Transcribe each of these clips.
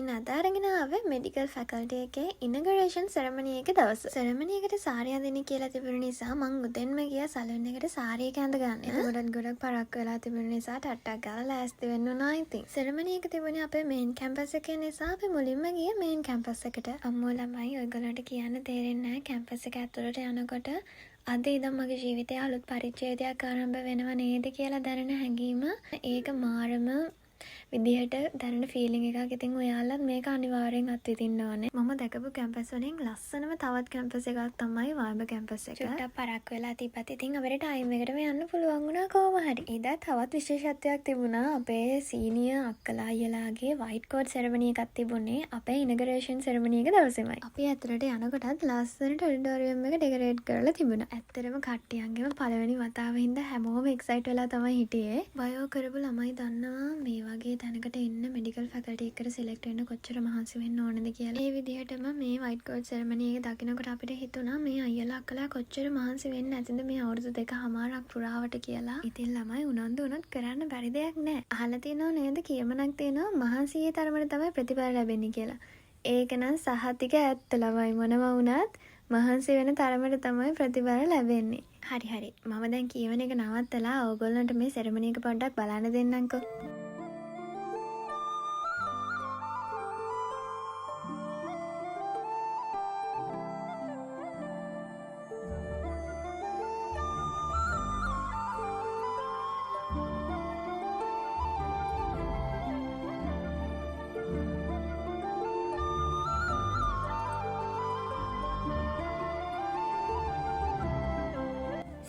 ඉතින් අද අරගෙන ආවේ මෙඩිකල් ෆැකල්ටි එකේ ඉනගරේෂන් සෙරමනි එක දවස. සෙරමනි එකට සාරිය අඳින්න කියලා තිබුණ නිසා මං උදෙන්ම ගියා සැලුන් එකට සාරිය එක අඳ ගන්න. එතකොට ගොඩක් පරක්කු වෙලා තිබුණ නිසා ටට්ටක් ගාලා ලෑස්ති වෙන්න උනා ඉතින්. සෙරමනි එක තිබුණේ අපේ මේන් කැම්පස් එකේ නිසා අපි මුලින්ම ගියේ මේන් කැම්පස් එකට. අම්මෝ ළමයි ඔයගොල්ලන්ට කියන්න තේරෙන්නේ නැහැ කැම්පස් එක ඇතුළට යනකොට අද ඉඳන් මගේ ජීවිතයේ අලුත් පරිච්ඡේදයක් ආරම්භ වෙනව නේද කියලා දැනෙන හැඟීම ඒක මාරම විදිහට දැනෙන ෆීලිං එකක්. ඉතින් ඔයාලත් මේක අනිවාර්යෙන් අත්විඳින්න ඕනේ. මම දැකපු කැම්පස් වලින් ලස්සනම තවත් කැම්පස් එකක් තමයි වයිබ කැම්පස් එක. චුට්ටක් පරක් වෙලා තිබ්බත් ඉතින් අපේ ටයිම් එකටම යන්න පුළුවන් වුණා කොහොම හරි. එදා තවත් විශේෂත්වයක් තිබුණා. අපේ සීනියර් අක්කලා අයියලාගේ වයිට් කෝට් සෙරමනි එකක් තිබුණේ අපේ ඉනගරේෂන් සෙරමනි එක දවසේමයි. අපි ඇතුළට යනකොටත් ලස්සනට ඔඩිටෝරියම් එක ඩෙකොරේට් කරලා තිබුණා. ඇත්තටම කට්ටියන්ගේම පළවෙනි වතාවෙ හින්දා හැමෝම එක්සයිට් වෙලා තමයි හිටියේ. බයෝ කරපු ළමයි දන්නවා මේ වගේ තැනකට එන්න මෙඩිකල් ෆැකල්ටි එකට සිලෙක්ට් වෙන්න කොච්චර මහන්සි වෙන්න ඕනද කියලා. ඒ විදිහටම මේ වයිට් කෝට් සෙරමනි එක දකිනකොට අපිට හිතුණා මේ අයියලා අක්කලා කොච්චර මහන්සි වෙන්න ඇතිද මේ අවුරුදු 2.5ක් පුරාවට කියලා. ඉතින් ළමයි උනන්දු වුණොත් කරන්න බැරි දෙයක් නෑ. අහලා තියෙනව නේද කියමනක් තියෙනවා මහන්සියේ තරමට තමයි ප්‍රතිඵල ලැබෙන්නේ කියලා. ඒක නම් සහතික ඇත්ත ළමයි මොනවා වුණත් මහන්සි වෙන තරමට තමයි ප්‍රතිඵල ලැබෙන්නේ. හරි මම දැන් කියවන එක නවත්තලා ඕගොල්ලන්ට මේ සෙරමනි එක පොඩ්ඩක් බලන්න දෙන්නම්කෝ.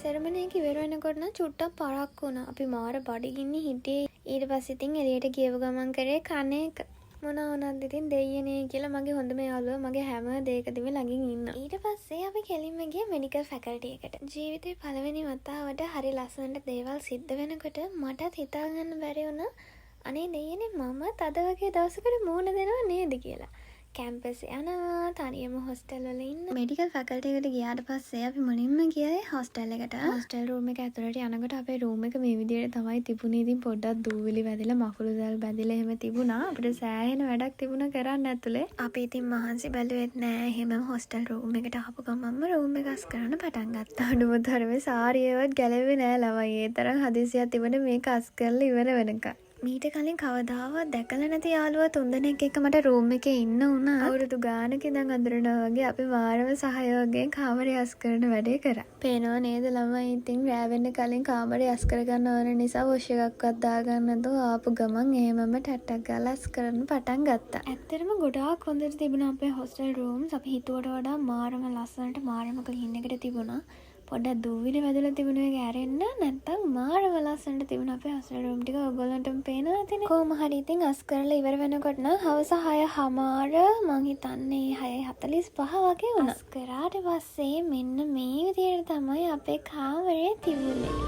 සෙරමනි එක ඉවර වෙනකොට නම් චුට්ටක් පරක්කු වුණා. අපි මාර බඩගින්නේ හිටියේ. ඊට පස්සේ ඉතින් එළියට ගියව ගමන් කරේ කන්නේ මොනවා වුණත් ඉතින් දෙයියනේ කියලා මගේ හොඳම යාළුවා මගේ හැම දෙයකදීම ළඟින් ඉන්නවා. ඊට පස්සේ අපි කෙලින්ම ගියේ මෙඩිකල් ෆැකල්ටි එකට. ජීවිතේ පළවෙනි වතාවට හරි ලස්සනට දේවල් සිද්ධ වෙනකොට මටත් හිතා ගන්න බැරි වුණා අනේ දෙයියනේ මමත් අද වගේ දවසකට මූණ දෙනව නේද කියලා. කැම්පස් යනවා තනියම හොස්ටල් වල ඉන්න. මෙඩිකල් ෆැකල්ටි එකට ගියාට පස්සේ අපි මුලින්ම ගියේ හොස්ටල් එකට. හොස්ටල් රූම් එක ඇතුළට යනකොට අපේ රූම් එක මේ විදිහට තමයි තිබුණේ. ඉතින් පොඩ්ඩක් දූවිලි වැදිලා මකුළු දැල් බැදිලා එහෙම තිබුණා. අපිට සෑහෙන වැඩක් තිබුණා කරන්න ඇතුලේ. අපි ඉතින් මහන්සි බැලුවෙත් නෑ. එහෙමම හොස්ටල් රූම් එකට ආපු ගමන්ම රූම් එක අස් කරන්න පටන් ගත්තා. අඩුම තරමේ සාරියවත් ගැලවෙන්නේ නෑ ළමයි. ඒ තරම් හදිසියක් තිබුණේ මේක අස් කරලා ඉවර වෙනකන්. මීට කලින් කවදාවත් දැකලා නැති යාළුවා 3 දෙනෙක් එක්ක මට රූම් එකේ ඉන්න උනා. අවුරුදු ගානක ඉඳන් අඳුරනවා වගේ අපි මාරම සහයෝගයෙන් කාමරය අස් කරන වැඩේ කරා. පේනවා නේද ළමයි ඉතින් රෑ වෙන්න කලින් කාමරය අස් කරගන්න ඕන නිසා වොෂ් එකක්වත් දාගන්න නැතුව ආපු ගමන් එහෙමම ටට්ටක් ගාලා අස් කරන්න පටන් ගත්තා. ඇත්තටම ගොඩාක් හොඳට තිබුණා අපේ හොස්ටල් රූම්ස්. අපි හිතුවට වඩා මාරම ලස්සනට මාරම ක්ලීන් එකට තිබුණා. පොඩ්ඩක් දූවිලි වැදලා තිබුණ එක ඇරෙන්න නැත්තම් මාරම ලස්සනට තිබුණ අපේ හොස්ටල් රූම් ටික ඔයගොල්ලන්ටම පේනවා ඇතිනේ. කොහොම හරි ඉතින් අස් කරලා ඉවර වෙනකොට නම් හවස 6:00 මං හිතන්නේ 6:45 වගේ වුණා. අස් කරාට පස්සේ මෙන්න මේ විදිහට තමයි අපේ කාමරේ තිබුණේ.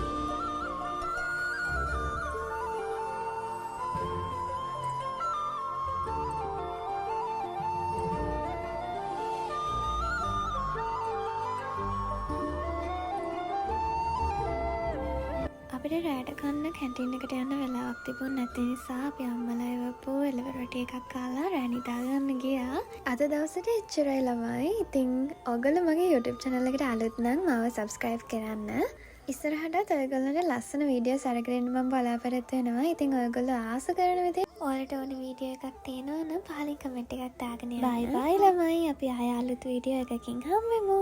අපිට රෑට කන්න කැන්ටින් එකට යන්න වෙලාවක් තිබුණ නැති නිසා අපි අම්මලා එවපු එළවලු රොටි එකක් කාලා රෑ නිදා ගන්න ගියා. අද දවසට එච්චරයි ළමයි. ඉතින් ඔයගොල්ලෝ මගේ YouTube channel එකට අලුත් නම් මාව subscribe කරන්න. ඉස්සරහටත් ඔයගොල්ලන්ට ලස්සන වීඩියෝස් අරගෙන මම බලාපොරොත්තු වෙනවා. ඉතින් ඔයගොල්ලෝ ආස කරන විදිහට ඔයාලට ඕන වීඩියෝ එකක් තියෙනවා නම් පහලින් කමෙන්ට් එකක් දාගෙන යන්න. බයි බයි ළමයි. අපි ආය අලුත් වීඩියෝ එකකින් හම්බෙමු.